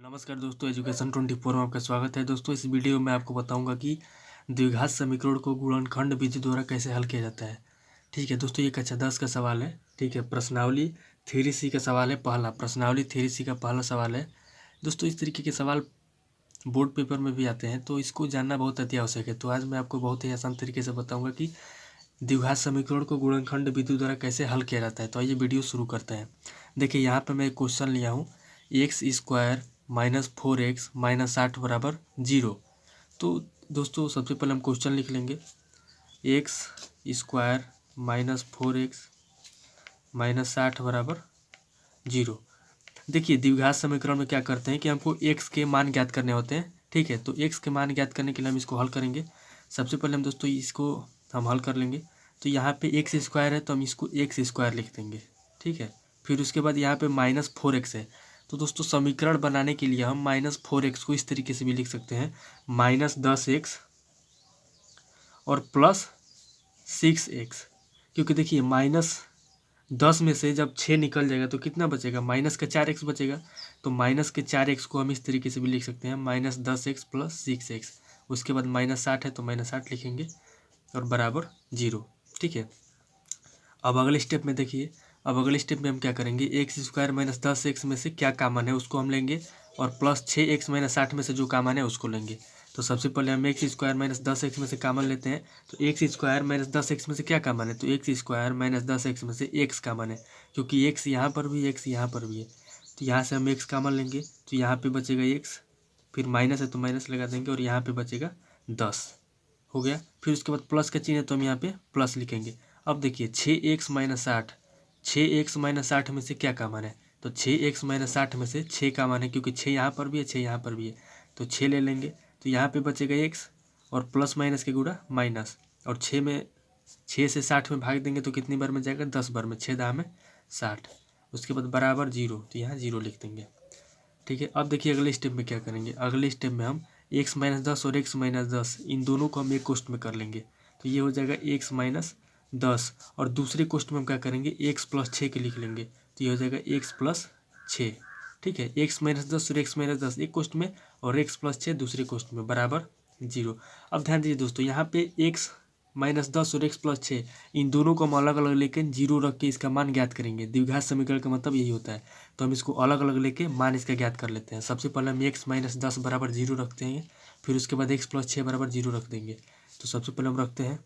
नमस्कार दोस्तों, एजुकेशन 24 में आपका स्वागत है। दोस्तों, इस वीडियो में आपको बताऊंगा कि द्विघात समीकरण को गुणनखंड विधि द्वारा कैसे हल किया जाता है। ठीक है दोस्तों, ये कक्षा 10 का सवाल है। ठीक है, प्रश्नावली 3C का सवाल है। पहला प्रश्नावली 3C का पहला सवाल है। दोस्तों, इस तरीके के सवाल बोर्ड पेपर में भी आते हैं, तो इसको जानना बहुत अति आवश्यक है। तो आज मैं आपको बहुत ही आसान तरीके से बताऊँगा कि द्विघात समीकरण को गुणनखंड विधि द्वारा कैसे हल किया जाता है। तो आइए वीडियो शुरू करते हैं। देखिए, यहाँ पर मैं एक क्वेश्चन लिया हूँ, x² माइनस 4x माइनस 60 बराबर 0। तो दोस्तों, सबसे पहले हम क्वेश्चन लिख लेंगे, x² माइनस 4x माइनस 60 बराबर 0। देखिए, द्विघात समीकरण में क्या करते हैं कि हमको x के मान ज्ञात करने होते हैं। ठीक है, तो x के मान ज्ञात करने के लिए हम इसको हल करेंगे। सबसे पहले हम दोस्तों इसको हम हल कर लेंगे। तो यहाँ पे x² है, तो हम इसको x² लिख देंगे। ठीक है, फिर उसके बाद यहाँ पे माइनस 4x है। तो दोस्तों, समीकरण बनाने के लिए हम माइनस 4x को इस तरीके से भी लिख सकते हैं, माइनस 10x और प्लस 6x। क्योंकि देखिए, माइनस 10 में से जब 6 निकल जाएगा तो कितना बचेगा, माइनस का 4x बचेगा। तो माइनस के 4x को हम इस तरीके से भी लिख सकते हैं, माइनस 10x प्लस 6x। उसके बाद माइनस 60 है तो माइनस 60 लिखेंगे और बराबर 0। ठीक है, अब अगले स्टेप में देखिए, अब अगले स्टेप में हम क्या करेंगे, x² माइनस 10x में से क्या कॉमन है उसको हम लेंगे, और प्लस 6x माइनस 60 में से जो कॉमन है उसको लेंगे। तो सबसे पहले हम x² माइनस 10x में से कॉमन लेते हैं। तो x² माइनस 10x में से क्या कॉमन है, तो x² माइनस 10x में से x कॉमन है, क्योंकि x यहाँ पर भी x यहाँ पर भी है। तो यहाँ से हम x कॉमन लेंगे, तो यहाँ पर बचेगा x, फिर माइनस है तो माइनस लगा देंगे और यहाँ पर बचेगा 10 हो गया। फिर उसके बाद प्लस का चिन्ह है तो हम यहाँ पे प्लस लिखेंगे। अब देखिए, 6x माइनस 60, 6x माइनस 60 में से क्या कॉमन है, तो 6x माइनस 60 में से 6 कॉमन है, क्योंकि 6 यहाँ पर भी है 6 यहाँ पर भी है। तो 6 ले लेंगे, तो यहाँ पे बचेगा x और प्लस माइनस के गुणा माइनस, और 6 से 60 में भाग देंगे तो कितनी बार में जाएगा, 10 बार में, 6 दाम में 60। उसके बाद बराबर 0, तो यहाँ 0 लिख देंगे। ठीक है, अब देखिए अगले स्टेप में क्या करेंगे, अगले स्टेप में हम x माइनस 10 और x माइनस 10 इन दोनों को हम एक कोष्ठ में कर लेंगे। तो ये हो जाएगा x माइनस 10, और दूसरे कोष्ठ में हम क्या करेंगे, x प्लस 6 के लिख लेंगे। तो ये हो जाएगा x प्लस 6। ठीक है, x माइनस 10 और x माइनस 10 एक कोष्ठ में, और x प्लस 6 दूसरे कोष्ठ में, बराबर 0। अब ध्यान दीजिए दोस्तों, यहाँ पे x माइनस 10 और x प्लस 6 इन दोनों को हम अलग अलग लेके 0 रख के इसका मान ज्ञात करेंगे। द्विघात समीकरण का मतलब यही होता है। तो हम इसको अलग अलग लेके मान इसका ज्ञात कर लेते हैं। सबसे पहले हम x माइनस 10 बराबर 0 रखते हैं, फिर उसके बाद x प्लस 6 बराबर 0 रख देंगे। तो सबसे पहले हम रखते हैं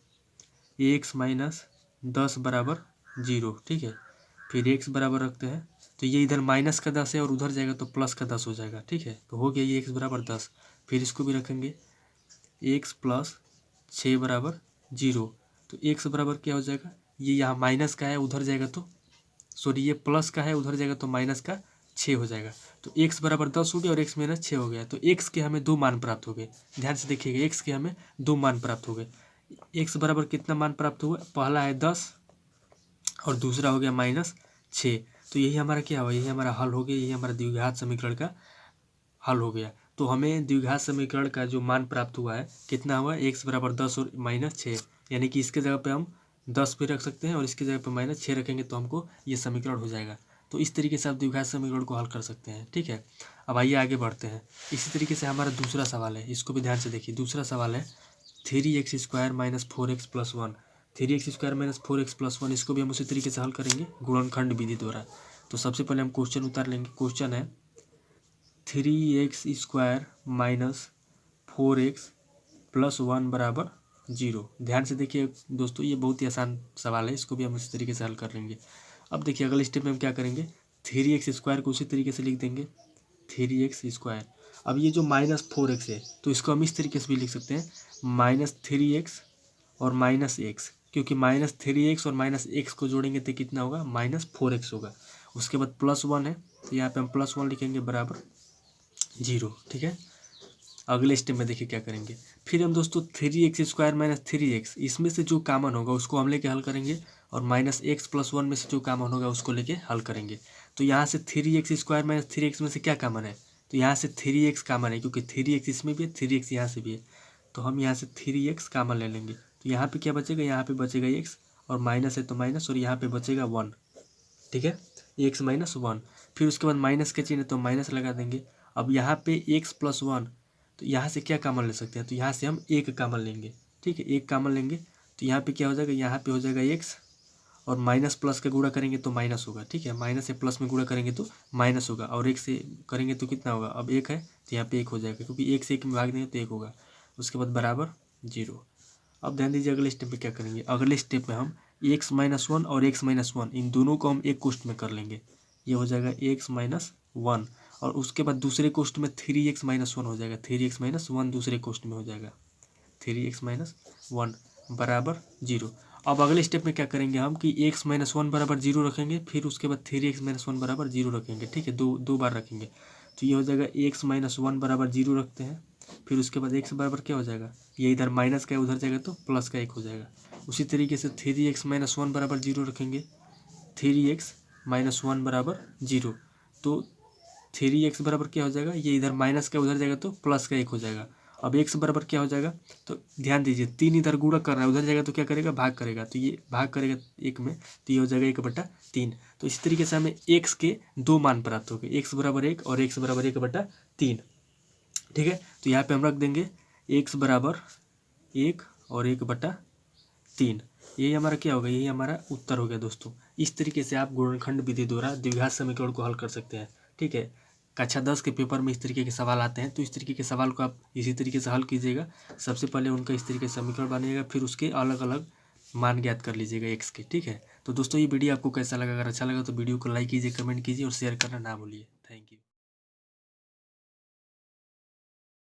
x माइनस 10 बराबर 0। ठीक है, फिर x बराबर रखते हैं, तो ये इधर माइनस का 10 है और उधर जाएगा तो प्लस का 10 हो जाएगा। ठीक है, तो हो गया ये x बराबर 10। फिर इसको भी रखेंगे x प्लस 6 बराबर 0। तो x बराबर क्या हो जाएगा, ये यहाँ माइनस का है उधर जाएगा तो सॉरी ये प्लस का है उधर जाएगा तो माइनस का 6 हो जाएगा। तो x बराबर 10 हो गया और x माइनस 6 हो गया। तो x के हमें 2 मान प्राप्त हो गए। ध्यान से देखिएगा, x के हमें 2 मान प्राप्त हो गए। x बराबर कितना मान प्राप्त हुआ, पहला है 10 और दूसरा हो गया माइनस 6। तो यही हमारा क्या हुआ, यही हमारा हल हो गया, यही हमारा द्विघात समीकरण का हल हो गया। तो हमें द्विघात समीकरण का जो मान प्राप्त हुआ है कितना हुआ, x बराबर 10 और माइनस 6, यानी कि इसके जगह पे हम 10 भी रख सकते हैं और इसकी जगह पे माइनस 6 रखेंगे तो हमको ये समीकरण हो जाएगा। तो इस तरीके से आप द्विघात समीकरण को हल कर सकते हैं। ठीक है, अब आइए आगे बढ़ते हैं। इसी तरीके से हमारा दूसरा सवाल है, इसको भी ध्यान से देखिए। दूसरा सवाल है 3x² minus 4x plus 1, 3x² minus 4x plus 1, इसको भी हम उसी तरीके से हल करेंगे गुणनखंड विधि द्वारा। तो सबसे पहले हम क्वेश्चन उतार लेंगे। क्वेश्चन है 3x² माइनस 4x प्लस 1 बराबर 0। ध्यान से देखिए दोस्तों, ये बहुत ही आसान सवाल है, इसको भी हम इसी तरीके से हल कर लेंगे। अब देखिए अगले स्टेप में हम क्या करेंगे, 3x² को उसी तरीके से लिख देंगे 3x²। अब ये जो माइनस 4x है तो इसको हम इस तरीके से भी लिख सकते हैं, माइनस 3x और माइनस x, क्योंकि माइनस 3x और माइनस x को जोड़ेंगे तो कितना होगा, माइनस 4x होगा। उसके बाद प्लस 1 है तो यहाँ पे हम प्लस 1 लिखेंगे बराबर 0। ठीक है, अगले स्टेप में देखिए क्या करेंगे, फिर हम दोस्तों 3x² माइनस 3x इसमें से जो कॉमन होगा उसको हम लेके हल करेंगे, और माइनस x प्लस 1 में से जो कॉमन होगा उसको लेके हल करेंगे। तो यहाँ से 3x² माइनस 3x में से क्या कॉमन है, तो यहाँ से 3x कॉमन है, क्योंकि 3x इसमें भी है 3x यहाँ से भी है। तो हम यहाँ से 3x कॉमन ले लेंगे। तो यहाँ पे क्या बचेगा, यहाँ पे बचेगा x, और माइनस है तो माइनस, और यहाँ पे बचेगा 1। ठीक है, x माइनस 1। फिर उसके बाद माइनस के चिन्ह तो माइनस लगा देंगे। अब यहाँ पे x प्लस 1, तो यहाँ से क्या कॉमन ले सकते हैं, तो यहाँ से हम एक कॉमन लेंगे, ठीक है, एक कॉमन लेंगे तो यहाँ पे क्या हो जाएगा, यहाँ पे हो जाएगा x और माइनस प्लस का गुणा करेंगे तो माइनस होगा, ठीक है, माइनस से प्लस में गुणा करेंगे तो माइनस होगा, और एक से करेंगे तो कितना होगा, अब एक है तो यहाँ पे एक हो जाएगा, क्योंकि एक से एक में भाग देंगे तो एक होगा, उसके बाद बराबर 0। अब ध्यान दीजिए अगले स्टेप में क्या करेंगे, अगले स्टेप में हम x माइनस 1 और x माइनस 1 इन दोनों को हम एक कोष्ठ में कर लेंगे, ये हो जाएगा x माइनस 1, और उसके बाद दूसरे कोष्ठ में 3x माइनस 1 हो जाएगा, 3x माइनस 1 दूसरे कोष्ठ में हो जाएगा, 3x माइनस 1 बराबर 0। अब अगले स्टेप में क्या करेंगे हम कि x माइनस 1 बराबर 0 रखेंगे, फिर उसके बाद 3x माइनस 1 बराबर 0 रखेंगे, ठीक है, दो बार रखेंगे, तो ये हो जाएगा x माइनस 1 बराबर 0 रखते हैं, फिर उसके बाद x बराबर क्या हो जाएगा, ये इधर माइनस का उधर जाएगा तो प्लस का 1 हो जाएगा। उसी तरीके से 3x माइनस 1 बराबर 0 रखेंगे, 3x माइनस 1 बराबर 0, तो 3x बराबर क्या हो जाएगा, ये इधर माइनस का उधर जाएगा तो प्लस का 1 हो जाएगा। अब x बराबर क्या हो जाएगा, तो ध्यान दीजिए 3 इधर गुणा कर रहा है, उधर जाएगा तो क्या करेगा, भाग करेगा, तो ये भाग करेगा 1 में, तो ये हो जाएगा 1/3। तो इस तरीके से हमें x के 2 मान प्राप्त हो गए, x बराबर 1 और x बराबर 1/3, ठीक है। तो यहाँ पे हम रख देंगे x बराबर 1 और 1/3, यही हमारा क्या होगा, यही हमारा उत्तर हो गया दोस्तों। इस तरीके से आप गुणनखंड विधि द्वारा द्विघात समीकरण को हल कर सकते हैं, ठीक है। कक्षा 10 के पेपर में इस तरीके के सवाल आते हैं, तो इस तरीके के सवाल को आप इसी तरीके से हल कीजिएगा। सबसे पहले उनका इस तरीके से समीकरण बनिएगा, फिर उसके अलग अलग मान ज्ञात कर लीजिएगा x के, ठीक है। तो दोस्तों ये वीडियो आपको कैसा लगा, अगर अच्छा लगा तो वीडियो को लाइक कीजिए, कमेंट कीजिए और शेयर करना ना भूलिए। Thank you.